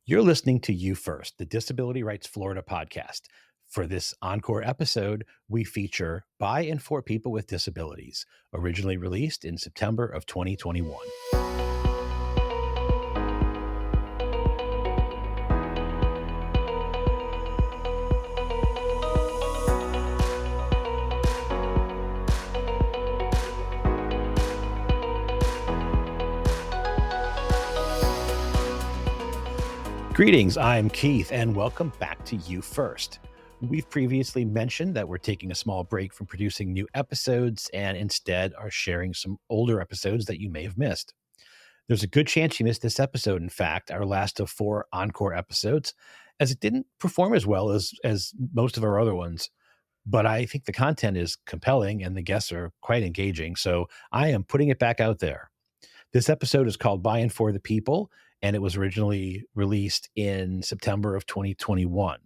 You're listening to You First, the Disability Rights Florida podcast. For this Encore episode, we feature By and for People with Disabilities, originally released in September of 2021. Greetings, I'm Keith, and welcome back to You First. We've previously mentioned that we're taking a small break from producing new episodes and instead are sharing some older episodes that you may have missed. There's a good chance you missed this episode, in fact, our last of 4 Encore episodes, as it didn't perform as well as most of our other ones. But I think the content is compelling and the guests are quite engaging, so I am putting it back out there. This episode is called By and for the People, and it was originally released in September of 2021.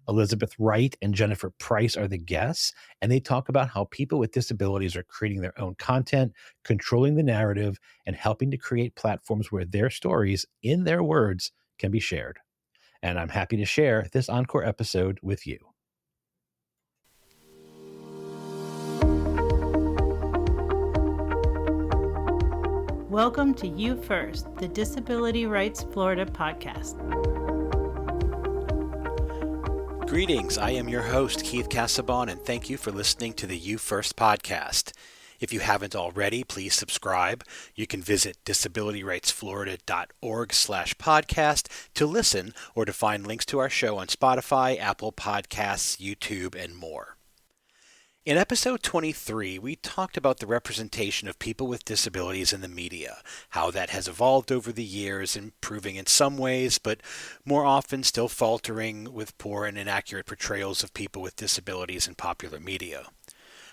Elizabeth Wright and Jennifer Price are the guests, and they talk about how people with disabilities are creating their own content, controlling the narrative, and helping to create platforms where their stories, in their words, can be shared. And I'm happy to share this Encore episode with you. Welcome to You First, the Disability Rights Florida podcast. Greetings, I am your host, Keith Casaubon, and thank you for listening to the You First podcast. If you haven't already, please subscribe. You can visit disabilityrightsflorida.org/podcast to listen or to find links to our show on Spotify, Apple Podcasts, YouTube, and more. In episode 23, we talked about the representation of people with disabilities in the media, how that has evolved over the years, improving in some ways, but more often still faltering with poor and inaccurate portrayals of people with disabilities in popular media.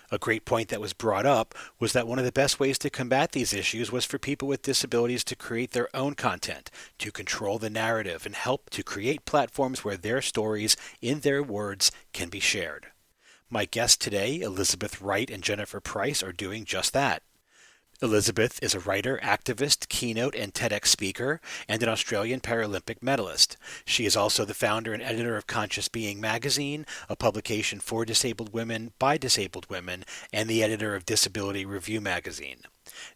A great point that was brought up was that one of the best ways to combat these issues was for people with disabilities to create their own content, to control the narrative, and help to create platforms where their stories, in their words, can be shared. My guests today, Elizabeth Wright and Jennifer Price, are doing just that. Elizabeth is a writer, activist, keynote, and TEDx speaker, and an Australian Paralympic medalist. She is also the founder and editor of Conscious Being magazine, a publication for disabled women by disabled women, and the editor of Disability Review magazine.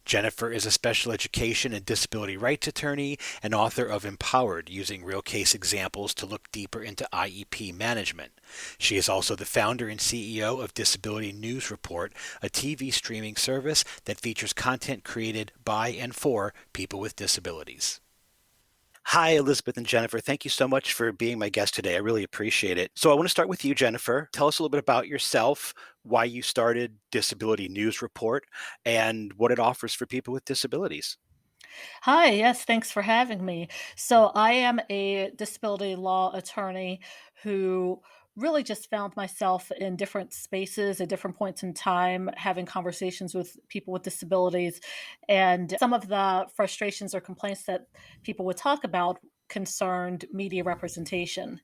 Jennifer is a special education and disability rights attorney and author of Empowered, using real case examples to look deeper into IEP management. She is also the founder and CEO of Disability News Report, a TV streaming service that features content created by and for people with disabilities. Hi, Elizabeth and Jennifer. Thank you so much for being my guest today. I really appreciate it. So I want to start with you, Jennifer. Tell us a little bit about yourself, why you started Disability News Report, and what it offers for people with disabilities. Hi, yes, thanks for having me. So, I am a disability law attorney who really just found myself in different spaces at different points in time having conversations with people with disabilities. And some of the frustrations or complaints that people would talk about concerned media representation.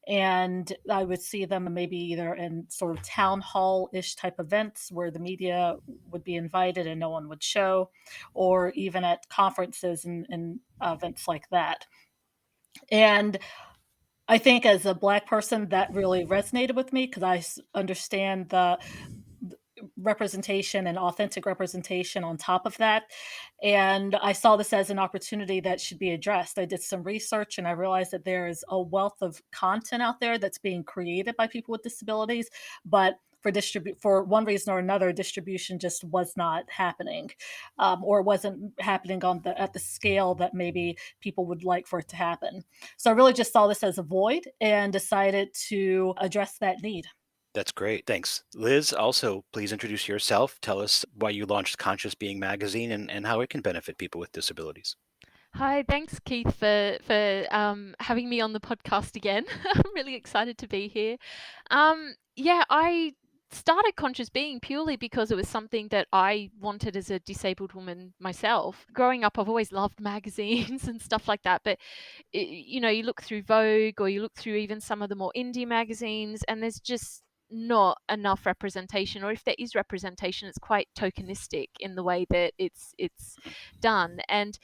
And I would see them maybe either in sort of town hall-ish type events where the media would be invited and no one would show, or even at conferences and events like that. And I think as a Black person, that really resonated with me because understand the representation and authentic representation on top of that. And I saw this as an opportunity that should be addressed. I did some research and I realized that there is a wealth of content out there that's being created by people with disabilities, but for one reason or another, distribution just was not happening, or wasn't happening at the scale that maybe people would like for it to happen. So I really just saw this as a void and decided to address that need. That's great. Thanks. Liz, also, please introduce yourself. Tell us why you launched Conscious Being magazine and how it can benefit people with disabilities. Hi, thanks Keith for having me on the podcast again. I'm really excited to be here. I started Conscious Being purely because it was something that I wanted as a disabled woman myself. Growing up, I've always loved magazines and stuff like that, but you look through Vogue or you look through even some of the more indie magazines, and there's just not enough representation, or if there is representation, it's quite tokenistic in the way that it's done. And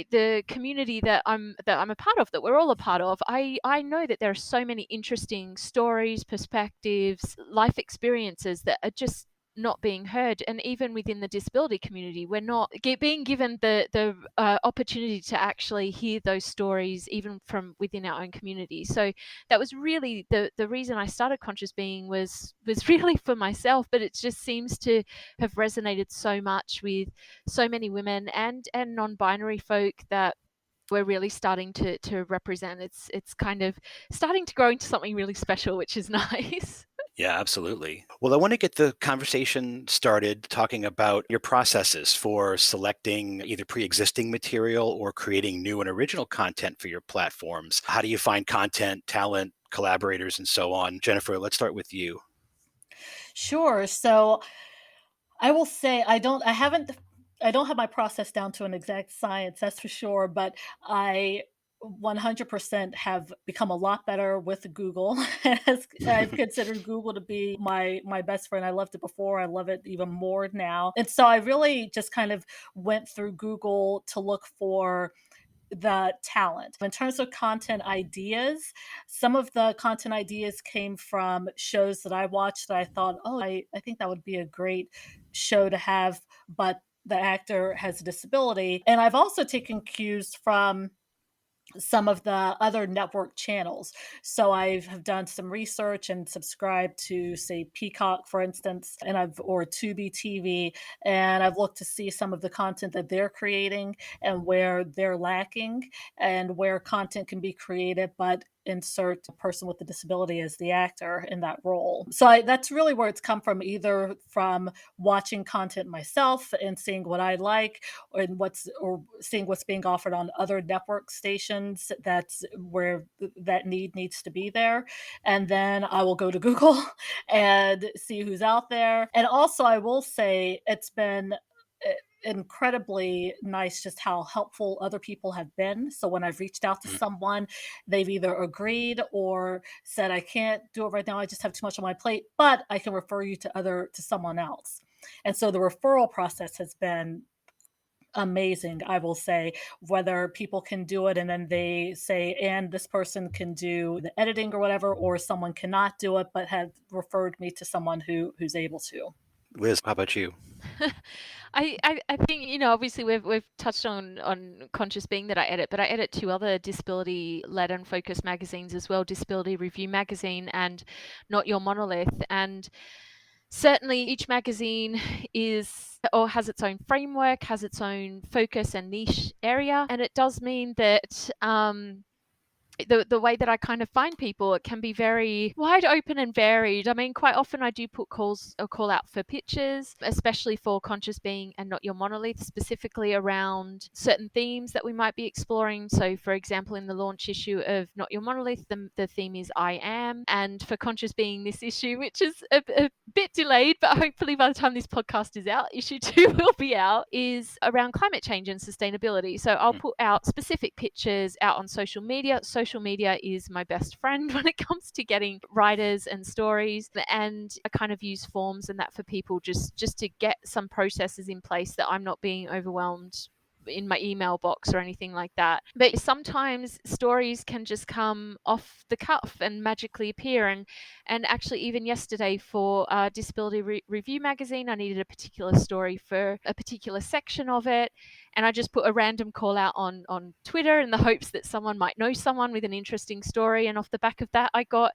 the community that I'm a part of, that we're all a part of, I know that there are so many interesting stories, perspectives, life experiences that are just not being heard. And even within the disability community, we're not being given the opportunity to actually hear those stories, even from within our own community. So that was really the reason I started Conscious Being, was really for myself, but it just seems to have resonated so much with so many women and non-binary folk that we're really starting to represent. It's kind of starting to grow into something really special, which is nice. Yeah, absolutely. Well, I want to get the conversation started talking about your processes for selecting either pre-existing material or creating new and original content for your platforms. How do you find content, talent, collaborators, and so on? Jennifer, let's start with you. Sure. So I will say I don't have my process down to an exact science, that's for sure, but I 100% have become a lot better with Google. I've considered Google to be my best friend. I loved it before, I love it even more now. And so I really just kind of went through Google to look for the talent. In terms of content ideas, some of the content ideas came from shows that I watched that I thought, oh, I think that would be a great show to have, but the actor has a disability. And I've also taken cues from some of the other network channels. So I have done some research and subscribed to, say, Peacock, for instance, or Tubi TV, and I've looked to see some of the content that they're creating and where they're lacking, and where content can be created, but insert a person with a disability as the actor in that role. So that's really where it's come from, either from watching content myself and seeing what I like, or seeing what's being offered on other network stations. That's where that need needs to be there. And then I will go to Google and see who's out there. And also, I will say it's been incredibly nice just how helpful other people have been. So when I've reached out to Mhm. someone, they've either agreed or said, I can't do it right now, I just have too much on my plate, but I can refer you to someone else. And so the referral process has been amazing, I will say, whether people can do it and then they say, and this person can do the editing or whatever, or someone cannot do it but have referred me to someone who's able to. Liz, how about you? I think, obviously we've touched on Conscious Being that I edit, but I edit two other disability led and focused magazines as well, Disability Review magazine and Not Your Monolith. And certainly each magazine has its own framework, has its own focus and niche area, and it does mean that the way that I kind of find people, it can be very wide open and varied. I mean, quite often I do put call out for pictures, especially for Conscious Being and Not Your Monolith, specifically around certain themes that we might be exploring. So, for example, in the launch issue of Not Your Monolith, the theme is I Am. And for Conscious Being, this issue, which is a bit delayed, but hopefully by the time this podcast is out, issue 2 will be out, is around climate change and sustainability. So I'll put out specific pictures out on social media. Social media is my best friend when it comes to getting writers and stories, and I kind of use forms and that for people just to get some processes in place, that I'm not being overwhelmed in my email box or anything like that. But sometimes stories can just come off the cuff and magically appear. And actually, even yesterday for Disability Review magazine, I needed a particular story for a particular section of it, and I just put a random call out on Twitter in the hopes that someone might know someone with an interesting story. And off the back of that, I got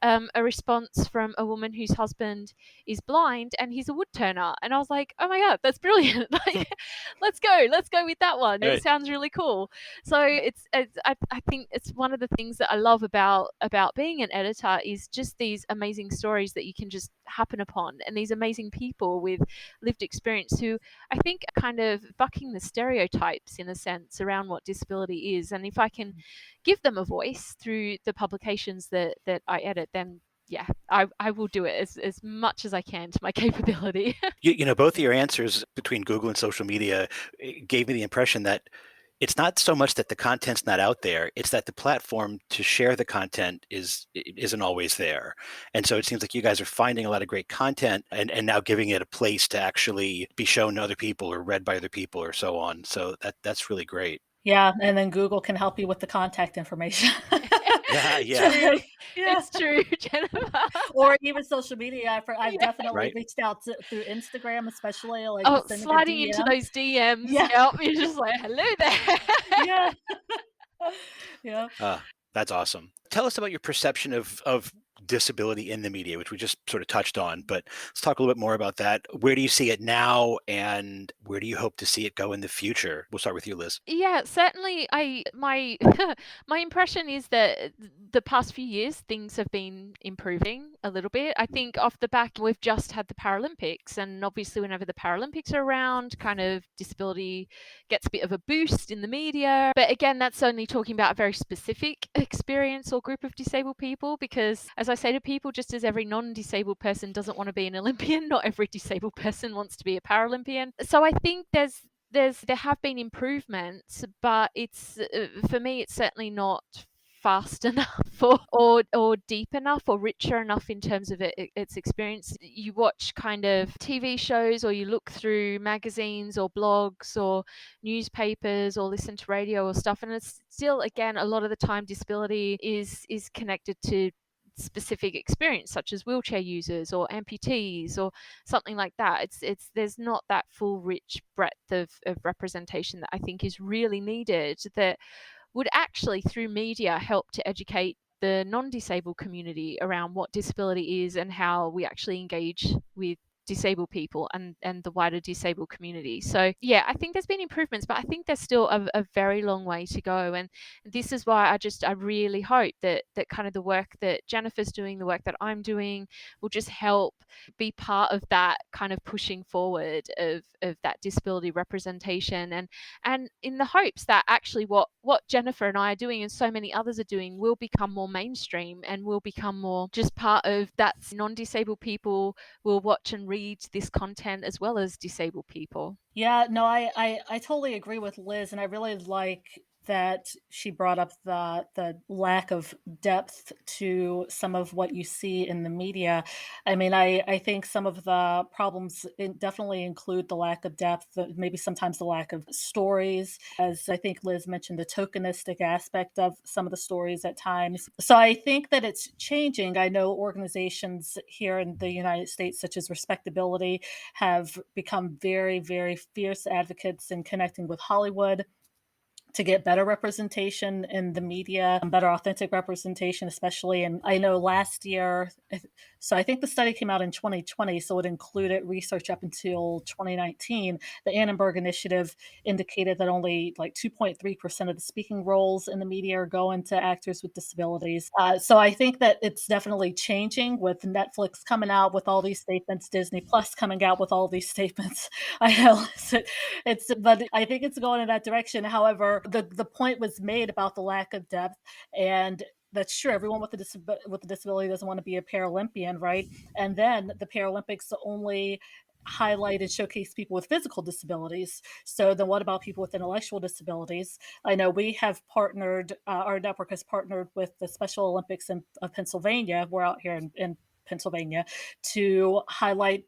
a response from a woman whose husband is blind and he's a wood turner. And I was like, oh my God, that's brilliant. Like, let's go with that one. It sounds really cool. So I think it's one of the things that I love about being an editor, is just these amazing stories that you can just happen upon, and these amazing people with lived experience who I think are kind of bucking the stereotypes in a sense around what disability is. And if I can give them a voice through the publications that I edit, then yeah, I will do it as much as I can to my capability. Both of your answers between Google and social media gave me the impression that it's not so much that the content's not out there, it's that the platform to share the content isn't always there. And so it seems like you guys are finding a lot of great content and now giving it a place to actually be shown to other people or read by other people or so on. So that's really great. Yeah, and then Google can help you with the contact information. Yeah. True. Yeah. It's true, Jennifer. Or even social media. I've Yeah. definitely Right. reached out through Instagram, especially like Oh, just sending a sliding into DM. those DMs. Yeah, Yep. You're just like, hello there. yeah, yeah. Uh, that's awesome. Tell us about your perception of disability in the media, which we just sort of touched on, but let's talk a little bit more about that. Where do you see it now, and where do you hope to see it go in the future? We'll start with you, Liz. Yeah, certainly my my impression is that the past few years things have been improving a little bit. I think off the back we've just had the Paralympics, and obviously whenever the Paralympics are around, kind of disability gets a bit of a boost in the media. But again, that's only talking about a very specific experience or group of disabled people, because as I say to people, just as every non-disabled person doesn't want to be an Olympian, not every disabled person wants to be a Paralympian. So I think there have been improvements, but it's for me it's certainly not fast enough or deep enough or richer enough in terms of its experience. You watch kind of TV shows or you look through magazines or blogs or newspapers or listen to radio or stuff, and it's still, again, a lot of the time disability is connected to specific experience, such as wheelchair users or amputees or something like that. It's there's not that full rich breadth of representation that I think is really needed, that would actually through media help to educate the non-disabled community around what disability is and how we actually engage with disabled people and the wider disabled community. So yeah, I think there's been improvements, but I think there's still a very long way to go. And this is why I really hope that kind of the work that Jennifer's doing, the work that I'm doing, will just help be part of that kind of pushing forward of that disability representation, and in the hopes that actually what Jennifer and I are doing and so many others are doing will become more mainstream and will become more just part of that. Non-disabled people will watch and read this content as well as disabled people. Yeah, no, I totally agree with Liz, and I really like that she brought up the lack of depth to some of what you see in the media. I mean, I think some of the problems definitely include the lack of depth, maybe sometimes the lack of stories, as I think Liz mentioned, the tokenistic aspect of some of the stories at times. So I think that it's changing. I know organizations here in the United States, such as Respectability, have become very, very fierce advocates in connecting with Hollywood to get better representation in the media, better authentic representation, especially. And I know last year, so I think the study came out in 2020, so it included research up until 2019. The Annenberg Initiative indicated that only like 2.3% of the speaking roles in the media are going to actors with disabilities. So I think that it's definitely changing with Netflix coming out with all these statements, Disney Plus coming out with all these statements. I know but I think it's going in that direction. However, the point was made about the lack of depth, and that's true. Everyone with with a disability doesn't want to be a Paralympian, right? And then the Paralympics only highlight and showcase people with physical disabilities. So then what about people with intellectual disabilities? I know we have partnered, our network has partnered with the Special Olympics of Pennsylvania. We're out here in Pennsylvania to highlight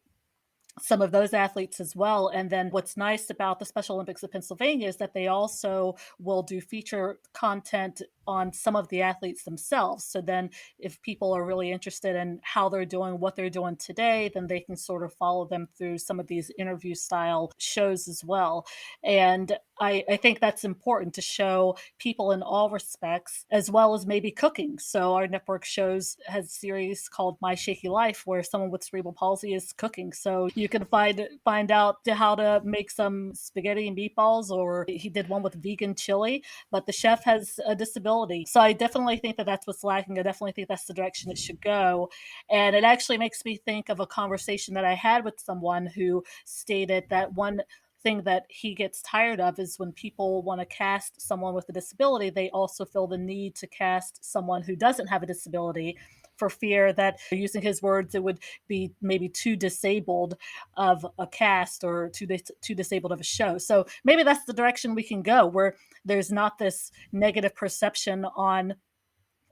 some of those athletes as well. And then what's nice about the Special Olympics of Pennsylvania is that they also will do feature content on some of the athletes themselves. So then if people are really interested in how they're doing, what they're doing today, then they can sort of follow them through some of these interview style shows as well. And I think that's important to show people in all respects, as well as maybe cooking. So our network has a series called My Shaky Life, where someone with cerebral palsy is cooking. So you can find out how to make some spaghetti and meatballs, or he did one with vegan chili, but the chef has a disability. So I definitely think that that's what's lacking. I definitely think that's the direction it should go. And it actually makes me think of a conversation that I had with someone who stated that one thing that he gets tired of is when people want to cast someone with a disability, they also feel the need to cast someone who doesn't have a disability for fear that, using his words, it would be maybe too disabled of a cast or too disabled of a show. So maybe that's the direction we can go, where there's not this negative perception on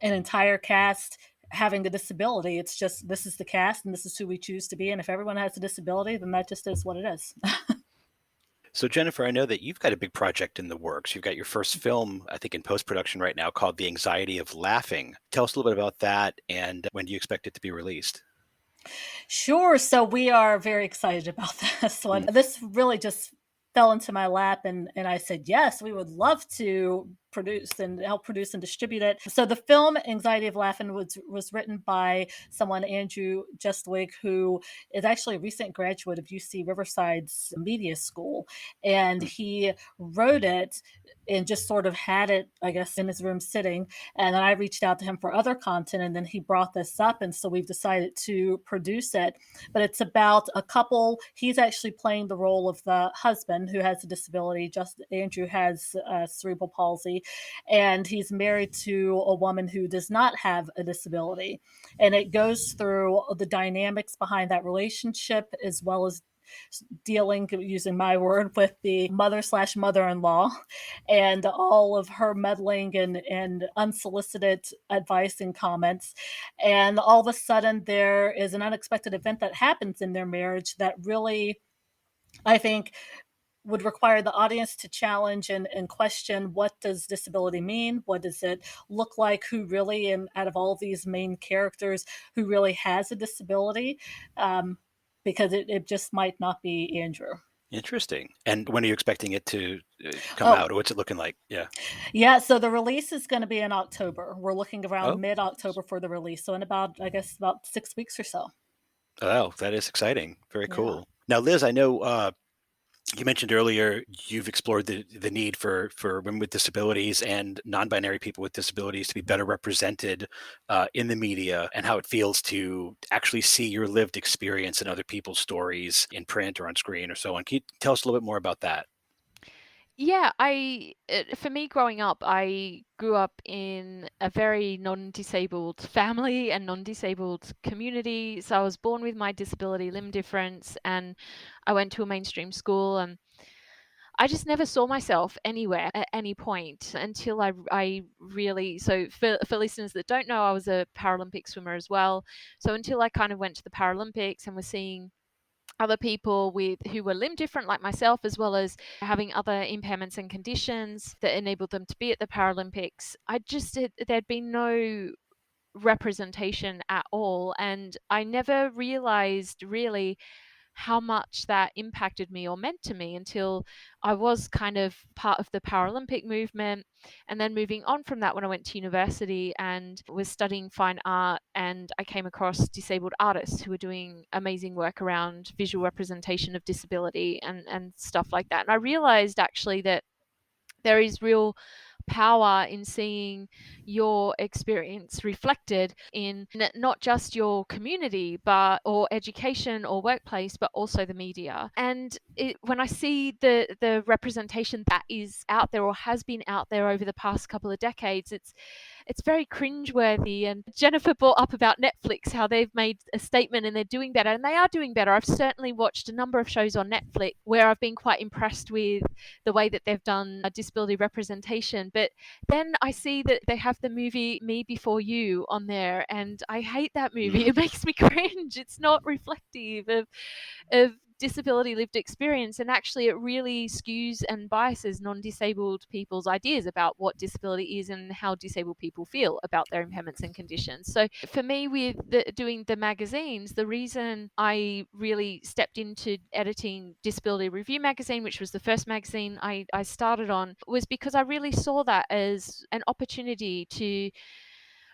an entire cast having a disability. It's just, this is the cast and this is who we choose to be. And if everyone has a disability, then that just is what it is. So Jennifer, I know that you've got a big project in the works. You've got your first film, I think, in post-production right now called The Anxiety of Laughing. Tell us a little bit about that, and when do you expect it to be released? Sure. So we are very excited about this one. This really just fell into my lap, and I said, yes, we would love to produce and help produce and distribute it. So the film Anxiety of Laughing was written by someone, Andrew Justwig, who is actually a recent graduate of UC Riverside's media school. And he wrote it and just sort of had it, I guess, in his room sitting. And then I reached out to him for other content, and then he brought this up. And so we've decided to produce it. But it's about a couple. He's actually playing the role of the husband who has a disability. Just Andrew has cerebral palsy, and he's married to a woman who does not have a disability. And it goes through the dynamics behind that relationship, as well as dealing, using my word, with the mother/mother-in-law and all of her meddling and unsolicited advice and comments. And all of a sudden, there is an unexpected event that happens in their marriage that really, I think, would require the audience to challenge and question, what does disability mean? What does it look like? Who really, and out of all these main characters, who really has a disability? Because it just might not be Andrew. Interesting. And when are you expecting it to come Oh, out, or what's it looking like? Yeah. yeah. So the release is going to be in October. We're looking around Oh, mid-October for the release. So in about, I guess, about 6 weeks or so. oh, that is exciting. Very Yeah. cool. Now, Liz, I know you mentioned earlier you've explored the need for women with disabilities and non-binary people with disabilities to be better represented in the media, and how it feels to actually see your lived experience in other people's stories in print or on screen or so on. Can you tell us a little bit more about that? Yeah, for me growing up, I grew up in a very non-disabled family and non-disabled community. So I was born with my disability, limb difference, and I went to a mainstream school, and I just never saw myself anywhere at any point until I really, so for listeners that don't know, I was a Paralympic swimmer as well. So until I kind of went to the Paralympics and was seeing other people with who were limb different like myself, as well as having other impairments and conditions that enabled them to be at the Paralympics, there'd been no representation at all, and I never realized really how much that impacted me or meant to me until I was kind of part of the Paralympic movement. And then moving on from that, when I went to university and was studying fine art, and I came across disabled artists who were doing amazing work around visual representation of disability and stuff like that. And I realized actually that there is real power in seeing your experience reflected in not just your community but or education or workplace, but also the media. And when I see the representation that is out there or has been out there over the past couple of decades, it's very cringeworthy. And Jennifer brought up about Netflix, how they've made a statement and they're doing better, and they are doing better. I've certainly watched a number of shows on Netflix where I've been quite impressed with the way that they've done a disability representation. But then I see that they have the movie Me Before You on there, and I hate that movie. Mm. It makes me cringe. It's not reflective of disability lived experience, and actually it really skews and biases non-disabled people's ideas about what disability is and how disabled people feel about their impairments and conditions. So for me, with doing the magazines, the reason I really stepped into editing Disability Review magazine, which was the first magazine I started on, was because I really saw that as an opportunity to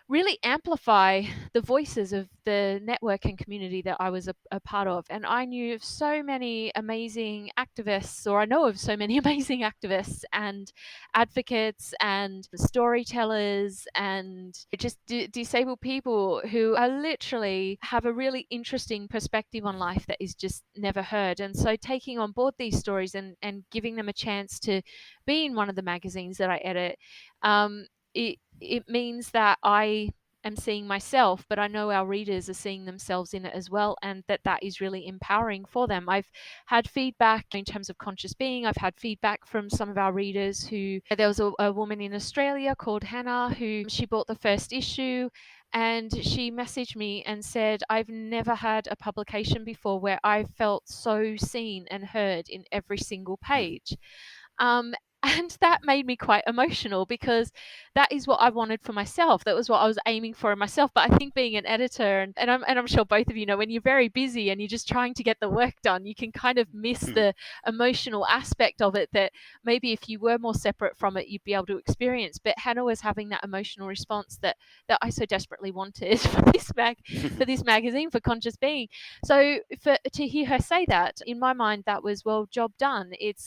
really amplify the voices of the network and community that I was a part of. And I knew of so many amazing activists, or I know of so many amazing activists and advocates and storytellers and just disabled people who are literally have a really interesting perspective on life that is just never heard. And so taking on board these stories and giving them a chance to be in one of the magazines that I edit, it means that I am seeing myself, but I know our readers are seeing themselves in it as well, and that is really empowering for them. I've had feedback in terms of conscious being. I've had feedback from some of our readers who, there was a woman in Australia called Hannah who she bought the first issue, and she messaged me and said, I've never had a publication before where I felt so seen and heard in every single page. Um, and that made me quite emotional because that is what I wanted for myself. That was what I was aiming for in myself. But I think being an editor, and I'm sure both of you know, when you're very busy and you're just trying to get the work done, you can kind of miss the emotional aspect of it that maybe if you were more separate from it, you'd be able to experience. But Hannah was having that emotional response that I so desperately wanted for this magazine, for Conscious Being. So to hear her say that, in my mind, that was, well, job done. It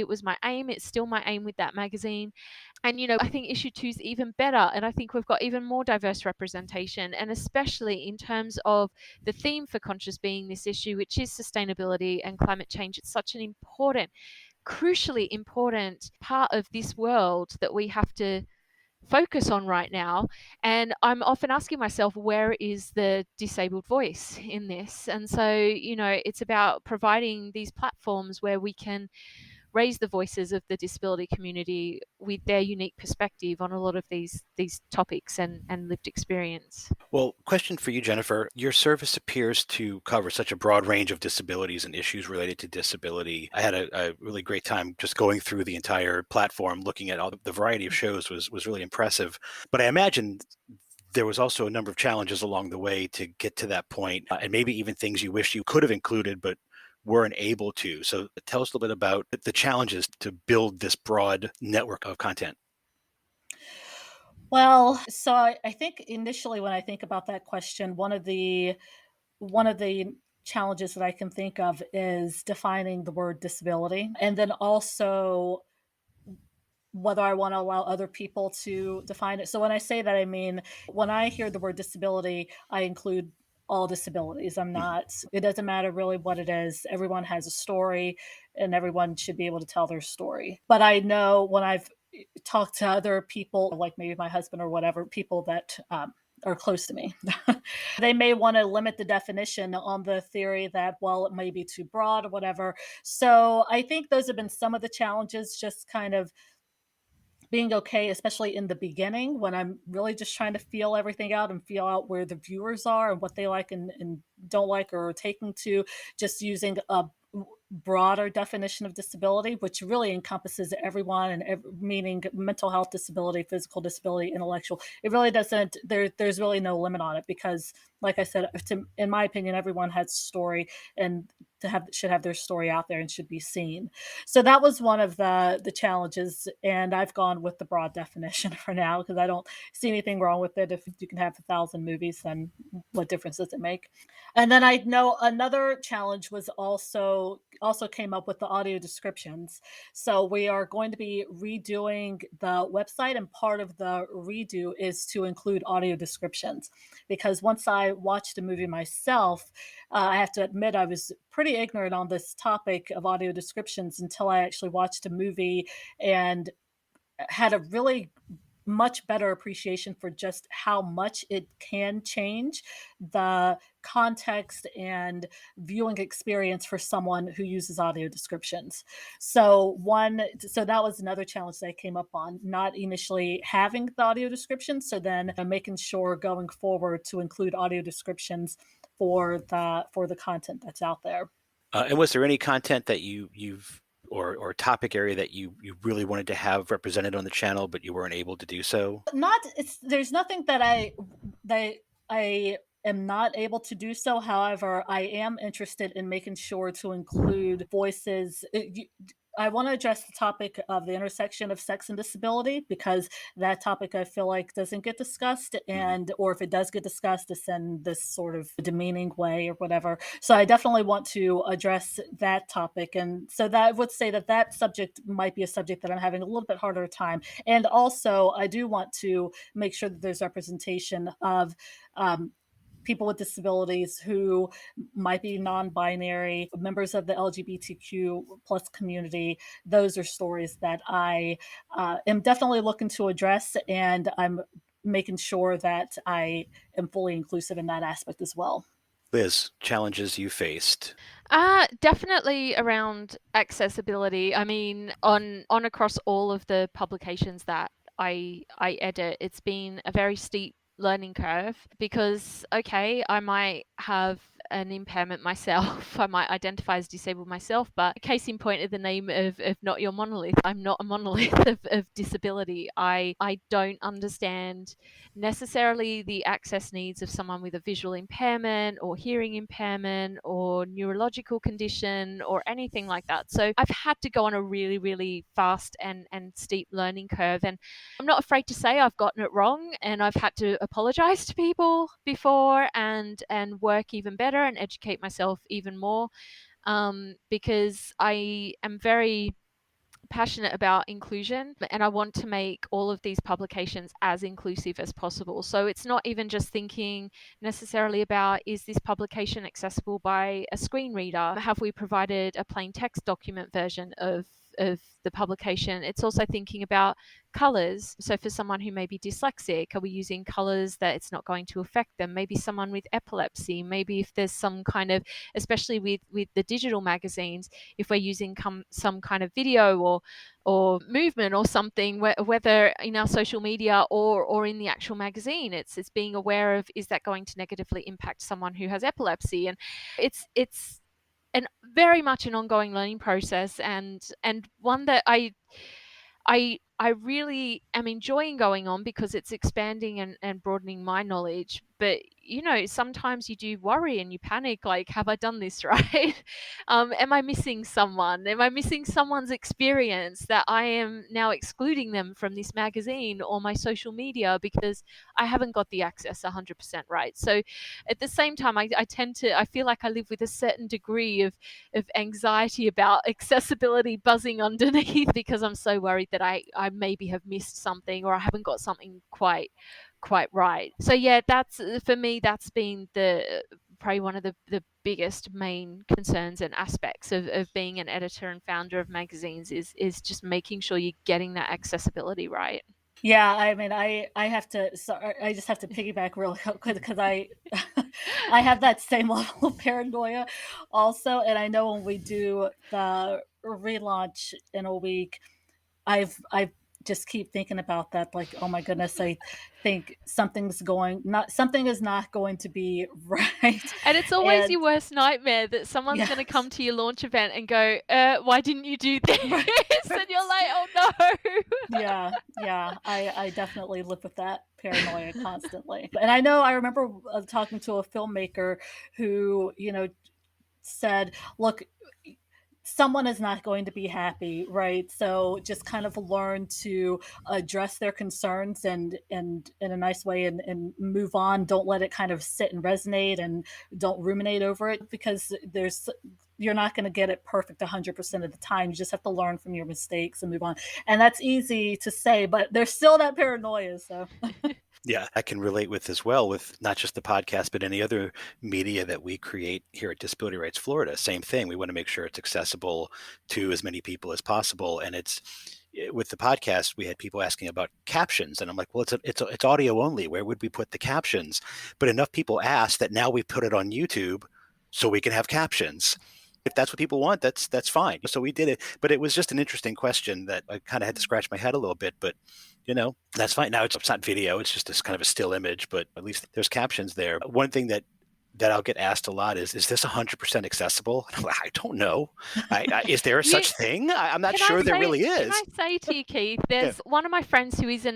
was my aim. It's still my aim with that magazine. And, I think issue 2 is even better. And I think we've got even more diverse representation. And especially in terms of the theme for Conscious Being, this issue, which is sustainability and climate change. It's such an important, crucially important part of this world that we have to focus on right now. And I'm often asking myself, where is the disabled voice in this? And so, it's about providing these platforms where we can raise the voices of the disability community with their unique perspective on a lot of these topics and lived experience. Well, question for you, Jennifer. Your service appears to cover such a broad range of disabilities and issues related to disability. I had a really great time just going through the entire platform, looking at all the variety of shows was really impressive. But I imagine there was also a number of challenges along the way to get to that point, and maybe even things you wish you could have included, but weren't able to. So tell us a little bit about the challenges to build this broad network of content. Well, so I think initially when I think about that question, one of the challenges that I can think of is defining the word disability, and then also whether I want to allow other people to define it. So when I say that, I mean, when I hear the word disability, I include all disabilities. It doesn't matter really what it is. Everyone has a story and everyone should be able to tell their story. But I know when I've talked to other people, like maybe my husband or whatever, people that are close to me, they may want to limit the definition on the theory that, well, it may be too broad or whatever. So I think those have been some of the challenges, just kind of being okay, especially in the beginning when I'm really just trying to feel everything out and feel out where the viewers are and what they like and don't like or are taking to, just using a broader definition of disability, which really encompasses everyone meaning mental health disability, physical disability, intellectual. It really doesn't, there's really no limit on it because, like I said, in my opinion, everyone has a story and should have their story out there and should be seen. So that was one of the challenges, and I've gone with the broad definition for now because I don't see anything wrong with it. If you can have 1,000 movies, then what difference does it make? And then I know another challenge was also came up with the audio descriptions. So we are going to be redoing the website, and part of the redo is to include audio descriptions. Because once I watched a movie myself, I have to admit I was pretty ignorant on this topic of audio descriptions until I actually watched a movie and had a really much better appreciation for just how much it can change the context and viewing experience for someone who uses audio descriptions. So that was another challenge that I came up on, not initially having the audio descriptions, so then making sure going forward to include audio descriptions for the content that's out there. And was there any content that you've or topic area that you really wanted to have represented on the channel, but you weren't able to do so? There's nothing that I am not able to do so. However, I am interested in making sure to include voices. I want to address the topic of the intersection of sex and disability because that topic I feel like doesn't get discussed, or if it does get discussed, it's in this sort of demeaning way or whatever. So I definitely want to address that topic, and so that I would say that subject might be a subject that I'm having a little bit harder time. And also, I do want to make sure that there's representation of people with disabilities who might be non-binary, members of the LGBTQ plus community. Those are stories that I am definitely looking to address, and I'm making sure that I am fully inclusive in that aspect as well. Liz, challenges you faced. Definitely around accessibility. I mean, on across all of the publications that I edit, it's been a very steep learning curve because okay, I might have an impairment myself. I might identify as disabled myself, but case in point, in the name of Not Your Monolith, I'm not a monolith of disability. I don't understand necessarily the access needs of someone with a visual impairment or hearing impairment or neurological condition or anything like that. So I've had to go on a really, really fast and steep learning curve. And I'm not afraid to say I've gotten it wrong, and I've had to apologize to people before and work even better and educate myself even more, because I am very passionate about inclusion and I want to make all of these publications as inclusive as possible. So it's not even just thinking necessarily about, is this publication accessible by a screen reader? Have we provided a plain text document version of the publication? It's also thinking about colors. So for someone who may be dyslexic, are we using colors that it's not going to affect them? Maybe someone with epilepsy, maybe if there's some kind of, especially with the digital magazines, if we're using some kind of video or movement or something, whether in our social media or in the actual magazine, it's being aware of, is that going to negatively impact someone who has epilepsy? And it's and very much an ongoing learning process, and one that I really am enjoying going on because it's expanding and broadening my knowledge. But sometimes you do worry and you panic, like, have I done this right? Am I missing someone? Am I missing someone's experience that I am now excluding them from this magazine or my social media because I haven't got the access 100% right? So at the same time, I feel like I live with a certain degree of anxiety about accessibility buzzing underneath because I'm so worried that I maybe have missed something or I haven't got something quite right. So yeah, that's, for me, that's been probably one of the biggest main concerns and aspects of being an editor and founder of magazines is just making sure you're getting that accessibility right. Yeah, I mean, I have to. I just have to piggyback real quick because I have that same level of paranoia, also. And I know when we do the relaunch in a week, I just keep thinking about that. Like, oh my goodness, I think something is not going to be right. And it's always And your worst nightmare that someone's going to come yes, to your launch event and go, why didn't you do this? right, And you're like, oh no. yeah, I definitely live with that paranoia constantly. And I remember talking to a filmmaker who, said, look, someone is not going to be happy, right? So just kind of learn to address their concerns and in a nice way and move on. Don't let it kind of sit and resonate, and don't ruminate over it, because you're not going to get it perfect 100% of the time. You just have to learn from your mistakes and move on. And that's easy to say, but there's still that paranoia. So Yeah, I can relate with as well, with not just the podcast, but any other media that we create here at Disability Rights Florida. Same thing. We want to make sure it's accessible to as many people as possible. And with the podcast, we had people asking about captions, and I'm like, well, it's audio only. Where would we put the captions? But enough people asked that now we put it on YouTube so we can have captions. If that's what people want, that's fine. So we did it, but it was just an interesting question that I kind of had to scratch my head a little bit. But that's fine. Now it's not video; it's just this kind of a still image. But at least there's captions there. One thing that I'll get asked a lot is this 100% accessible? And I'm like, I don't know. Is there a You, such thing? I'm not Can I sure there say, really can is. I say to you, Keith, Yeah. there's one of my friends who is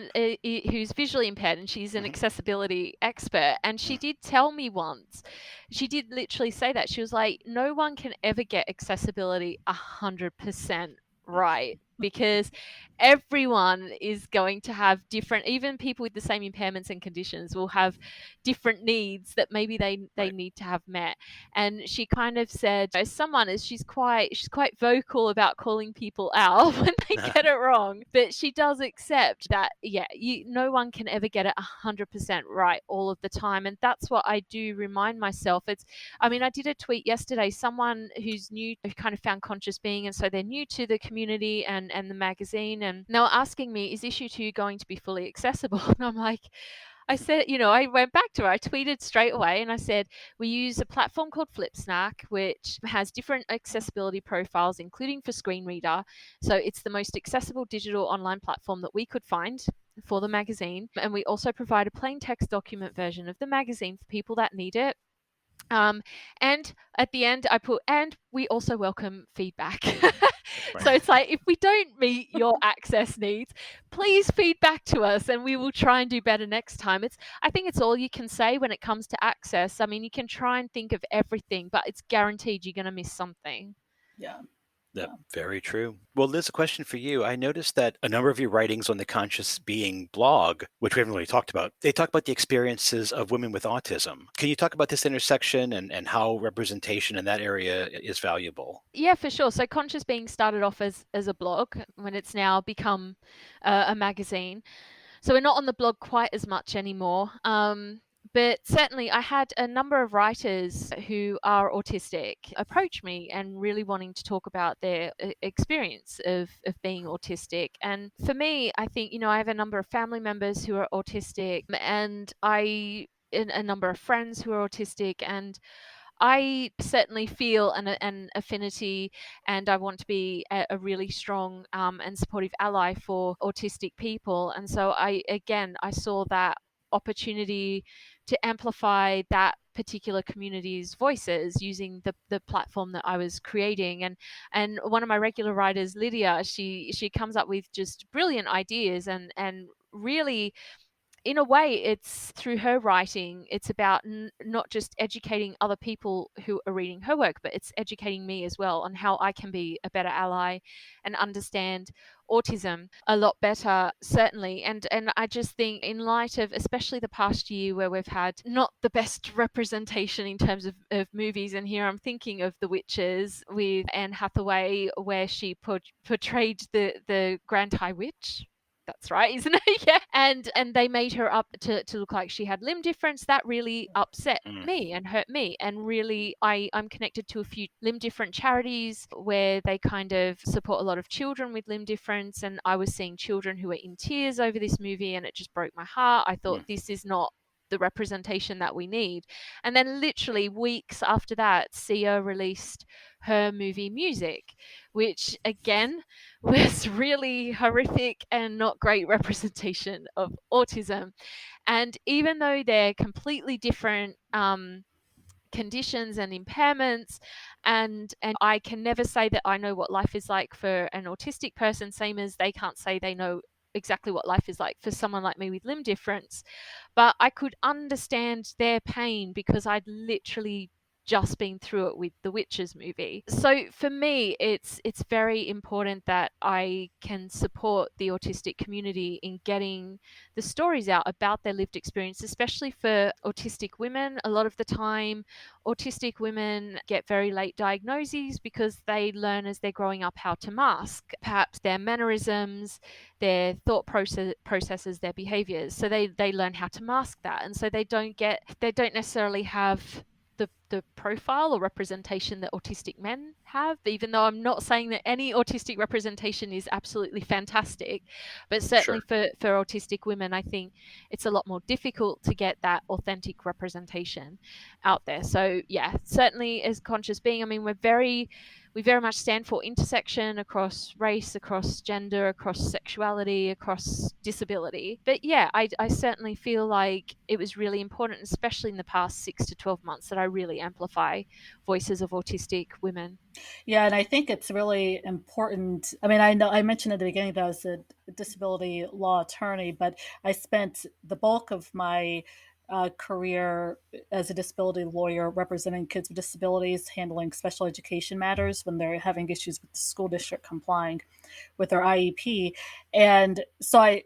who's visually impaired, and she's an Mhm. accessibility expert, and she did tell me once, she did literally say that. She was like, no one can ever get accessibility 100% right, because everyone is going to have different, even people with the same impairments and conditions will have different needs that maybe they Right. need to have met. And she kind of said, as someone is, she's quite vocal about calling people out when they get it wrong, but she does accept that, yeah, no one can ever get it 100% right all of the time. And that's what I do remind myself. I did a tweet yesterday, someone who's new, who kind of found conscious being, and so they're new to the community and the magazine, and they were asking me, is issue 2 going to be fully accessible? And I'm like, I said, I went back to her. I tweeted straight away and I said, we use a platform called FlipSnack, which has different accessibility profiles, including for screen reader. So it's the most accessible digital online platform that we could find for the magazine. And we also provide a plain text document version of the magazine for people that need it. And at the end, I put, and we also welcome feedback. So it's like, if we don't meet your access needs, please feed back to us and we will try and do better next time. I think it's all you can say when it comes to access. I mean, you can try and think of everything, but it's guaranteed you're going to miss something. Yeah. That's very true. Well, Liz, a question for you. I noticed that a number of your writings on the Conscious Being blog, which we haven't really talked about, they talk about the experiences of women with autism. Can you talk about this intersection and how representation in that area is valuable? Yeah, for sure. So Conscious Being started off as a blog when it's now become a magazine. So we're not on the blog quite as much anymore. But certainly I had a number of writers who are autistic approach me and really wanting to talk about their experience of being autistic. And for me, I think, I have a number of family members who are autistic and a number of friends who are autistic, and I certainly feel an affinity, and I want to be a really strong and supportive ally for autistic people. And so I saw that opportunity to amplify that particular community's voices using the platform that I was creating. And one of my regular writers, Lydia, she comes up with just brilliant ideas and really, in a way, it's through her writing, it's about not just educating other people who are reading her work, but it's educating me as well on how I can be a better ally and understand autism a lot better, certainly. And I just think, in light of especially the past year where we've had not the best representation in terms of movies, and here I'm thinking of The Witches with Anne Hathaway, where she portrayed the Grand High Witch. That's right, isn't it? Yeah. And they made her up to look like she had limb difference. That really upset me and hurt me. And really, I'm connected to a few limb different charities where they kind of support a lot of children with limb difference. And I was seeing children who were in tears over this movie, and it just broke my heart. I thought, this is not the representation that we need. And then literally weeks after that, Sia released her movie Music, which again was really horrific and not great representation of autism. And even though they're completely different conditions and impairments, and I can never say that I know what life is like for an autistic person, same as they can't say they know exactly what life is like for someone like me with limb difference, but I could understand their pain because I'd literally just been through it with the Witches movie. So for me, it's very important that I can support the autistic community in getting the stories out about their lived experience, especially for autistic women. A lot of the time, autistic women get very late diagnoses because they learn as they're growing up how to mask perhaps their mannerisms, their thought processes, their behaviors. So they learn how to mask that, and so they don't necessarily have the profile or representation that autistic men have, even though I'm not saying that any autistic representation is absolutely fantastic, but certainly for autistic women, I think it's a lot more difficult to get that authentic representation out there. So yeah, certainly as Conscious Being, I mean, we very much stand for intersection across race, across gender, across sexuality, across disability. But yeah, I certainly feel like it was really important, especially in the past 6 to 12 months, that I really amplify voices of autistic women. Yeah, and I think it's really important. I mean, I know I mentioned at the beginning that I was a disability law attorney, but I spent the bulk of my career as a disability lawyer representing kids with disabilities, handling special education matters when they're having issues with the school district complying with their IEP. And so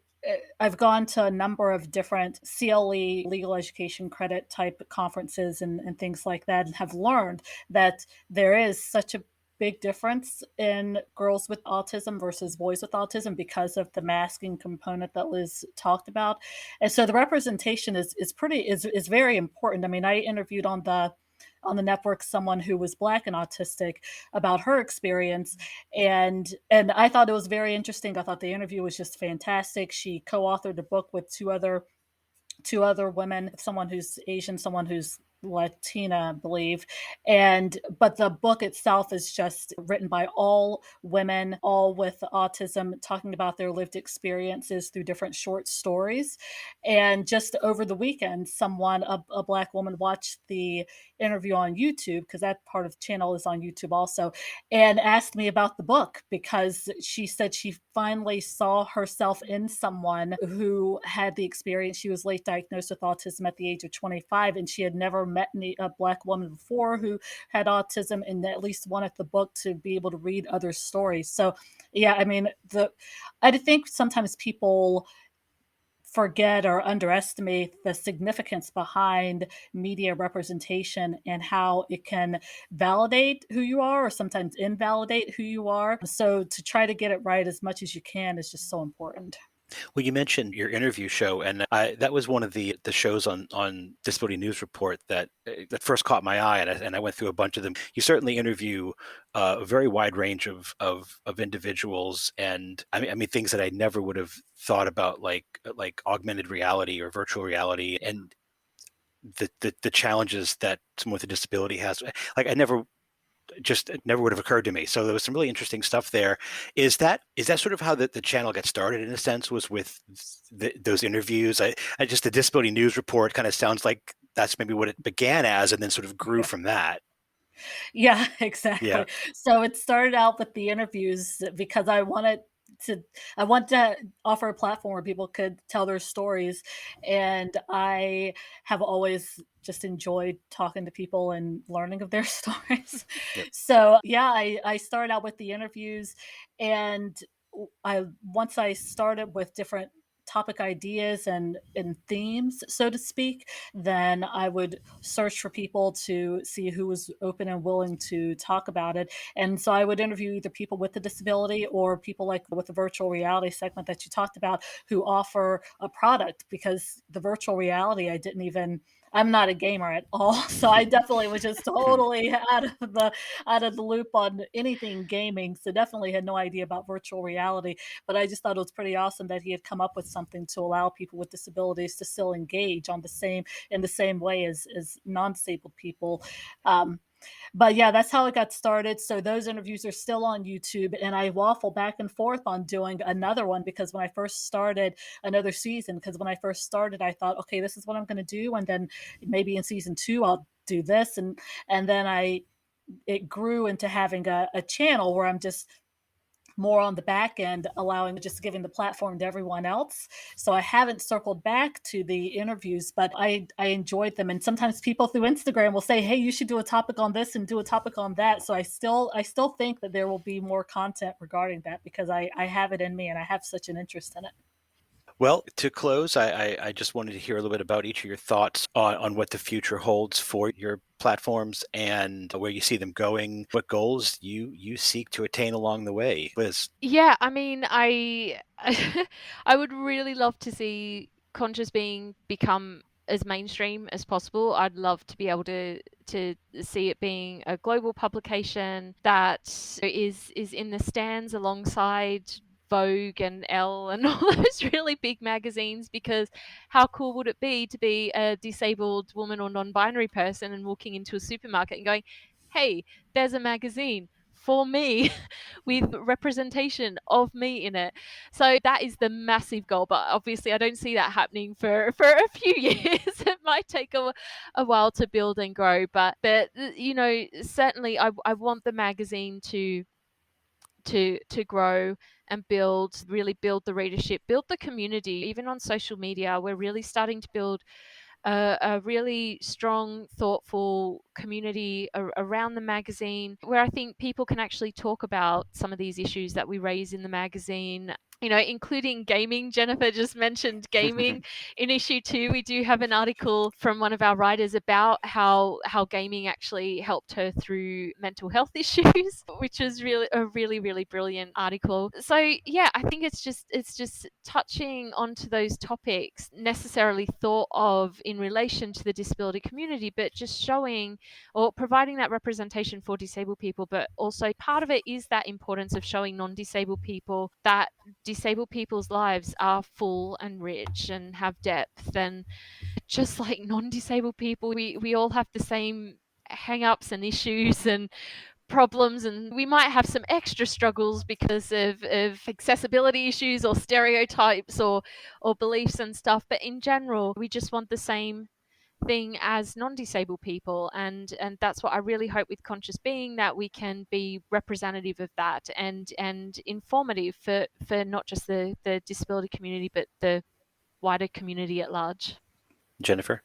I've gone to a number of different CLE, legal education credit type conferences and things like that, and have learned that there is such a big difference in girls with autism versus boys with autism because of the masking component that Liz talked about. And so the representation is very important. I mean, I interviewed on the on the network someone who was Black and autistic about her experience, and I thought it was very interesting. I thought the interview was just fantastic. She co-authored a book with two other women, someone who's Asian, someone who's Latina, I believe. And but the book itself is just written by all women, all with autism, talking about their lived experiences through different short stories. And just over the weekend, a Black woman, watched the interview on YouTube, because that part of the channel is on YouTube also, and asked me about the book because she said she finally saw herself in someone who had the experience. She was late diagnosed with autism at the age of 25, and she had never met a Black woman before who had autism, and at least wanted the book to be able to read other stories. So, yeah, I mean, I think sometimes people forget or underestimate the significance behind media representation and how it can validate who you are or sometimes invalidate who you are. So to try to get it right as much as you can is just so important. Well, you mentioned your interview show, and that was one of the shows on Disability News Report that first caught my eye, and I went through a bunch of them. You certainly interview a very wide range of individuals, and I mean things that I never would have thought about, like augmented reality or virtual reality, and the challenges that someone with a disability has. Like I never just it never would have occurred to me. So there was some really interesting stuff there. Is that sort of how the channel got started in a sense, was with those interviews? I just the Disability News Report kind of sounds like that's maybe what it began as, and then sort of grew Yeah. from that. Yeah, Yeah. exactly. So it started out with the interviews because to I want to offer a platform where people could tell their stories, and I have always just enjoyed talking to people and learning of their stories. Yep. So, yeah, I started out with the interviews, and I once I started with different topic ideas and themes, so to speak, then I would search for people to see who was open and willing to talk about it. And so I would interview either people with a disability or people like with the virtual reality segment that you talked about, who offer a product, because the virtual reality, I'm not a gamer at all. So I definitely was just totally out of the loop on anything gaming. So definitely had no idea about virtual reality. But I just thought it was pretty awesome that he had come up with something to allow people with disabilities to still engage in the same way as non-disabled people. Um, but yeah, that's how it got started. So those interviews are still on YouTube, and I waffle back and forth on doing another one, because when I first started another season, because when I first started, I thought, okay, this is what I'm going to do, and then maybe in season two I'll do this, and then it grew into having a channel where I'm just more on the back end, allowing just giving the platform to everyone else. So I haven't circled back to the interviews, but I enjoyed them. And sometimes people through Instagram will say, "Hey, you should do a topic on this and do a topic on that." So I still think that there will be more content regarding that, because I have it in me and I have such an interest in it. Well, to close, I just wanted to hear a little bit about each of your thoughts on what the future holds for your platforms and where you see them going, what goals you seek to attain along the way. Liz. Yeah, I mean, I would really love to see conscious being become as mainstream as possible. I'd love to be able to see it being a global publication that is in the stands alongside Vogue and Elle and all those really big magazines, because how cool would it be to be a disabled woman or non-binary person and walking into a supermarket and going, "Hey, there's a magazine for me." With representation of me in it. So that is the massive goal, but obviously I don't see that happening for a few years. It might take a while to build and grow, but you know, certainly I want the magazine to grow and really build the readership, build the community. Even on social media, we're really starting to build a really strong, thoughtful community around the magazine, where I think people can actually talk about some of these issues that we raise in the magazine including gaming. Jennifer just mentioned gaming. In issue 2, we do have an article from one of our writers about how gaming actually helped her through mental health issues, which is really a really brilliant article. So yeah, I think it's just touching onto those topics necessarily thought of in relation to the disability community, but just showing or providing that representation for disabled people. But also part of it is that importance of showing non-disabled people that disabled people's lives are full and rich and have depth, and just like non-disabled people, we all have the same hang-ups and issues and problems, and we might have some extra struggles because of accessibility issues or stereotypes or beliefs and stuff, but in general we just want the same thing as non-disabled people, and that's what I really hope with Conscious Being, that we can be representative of that and informative for not just the disability community but the wider community at large. Jennifer?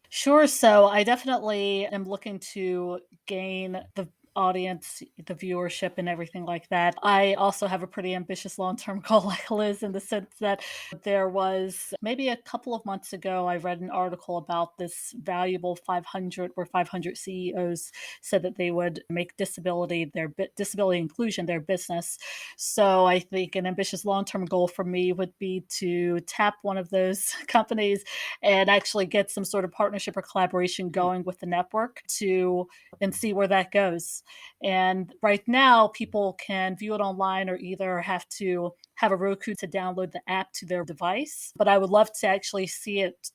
Sure. So I definitely am looking to gain the audience, the viewership, and everything like that. I also have a pretty ambitious long term goal, like Liz, in the sense that there was maybe a couple of months ago, I read an article about this valuable 500, where 500 CEOs said that they would make disability inclusion their business. So I think an ambitious long term goal for me would be to tap one of those companies and actually get some sort of partnership or collaboration going with the network and see where that goes. And right now, people can view it online or either have to have a Roku to download the app to their device. But I would love to actually see it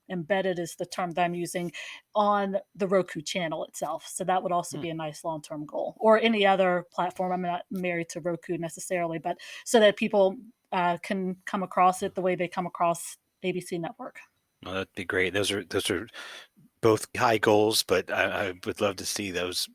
embedded, is the term that I'm using, on the Roku channel itself. So that would also be a nice long-term goal, or any other platform. I'm not married to Roku necessarily, but so that people can come across it the way they come across ABC Network. Well, that'd be great. Those are both high goals, but I would love to see those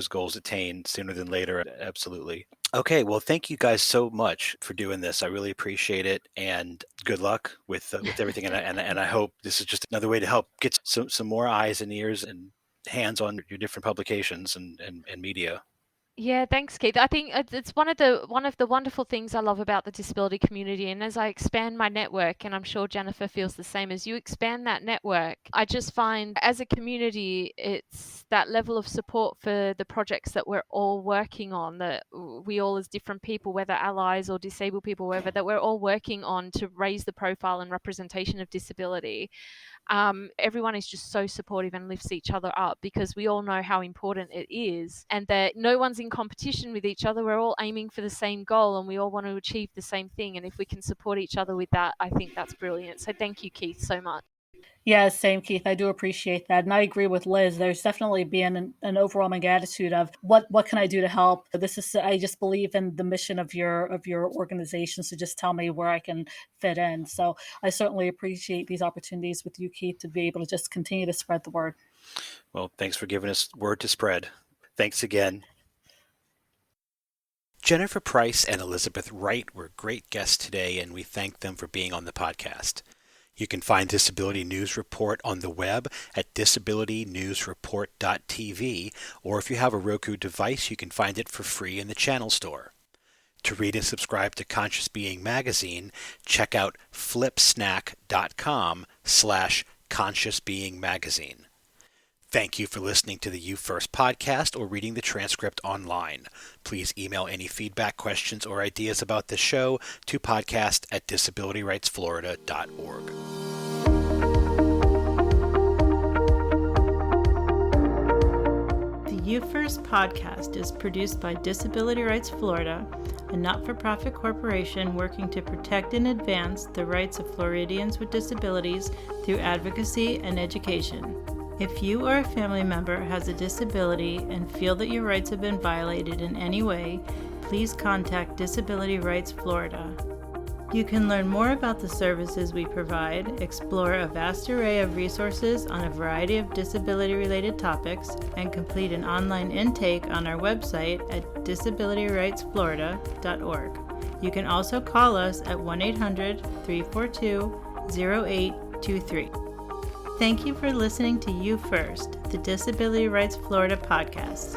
goals attained sooner than later. Absolutely. Okay, well, thank you guys so much for doing this. I really appreciate it, and good luck with everything. And I hope this is just another way to help get some more eyes and ears and hands on your different publications and media. Yeah, thanks, Keith. I think it's one of the wonderful things I love about the disability community. And as I expand my network, and I'm sure Jennifer feels the same, as you expand that network, I just find as a community, it's that level of support for the projects that we're all working on, that we all as different people, whether allies or disabled people, whatever, that we're all working on to raise the profile and representation of disability. Everyone is just so supportive and lifts each other up, because we all know how important it is, and that no one's in competition with each other. We're all aiming for the same goal and we all want to achieve the same thing. And if we can support each other with that, I think that's brilliant. So thank you, Keith, so much. Yeah, same, Keith. I do appreciate that. And I agree with Liz. There's definitely been an overwhelming attitude of what can I do to help? I just believe in the mission of your organization. So just tell me where I can fit in. So I certainly appreciate these opportunities with you, Keith, to be able to just continue to spread the word. Well, thanks for giving us word to spread. Thanks again. Jennifer Price and Elizabeth Wright were great guests today, and we thank them for being on the podcast. You can find Disability News Report on the web at disabilitynewsreport.tv, or if you have a Roku device, you can find it for free in the channel store. To read and subscribe to Conscious Being magazine, check out flipsnack.com/Conscious Being magazine. Thank you for listening to the You First podcast or reading the transcript online. Please email any feedback, questions, or ideas about the show to podcast@disabilityrightsflorida.org. The You First podcast is produced by Disability Rights Florida, a not-for-profit corporation working to protect and advance the rights of Floridians with disabilities through advocacy and education. If you or a family member has a disability and feel that your rights have been violated in any way, please contact Disability Rights Florida. You can learn more about the services we provide, explore a vast array of resources on a variety of disability-related topics, and complete an online intake on our website at disabilityrightsflorida.org. You can also call us at 1-800-342-0823. Thank you for listening to You First, the Disability Rights Florida podcast.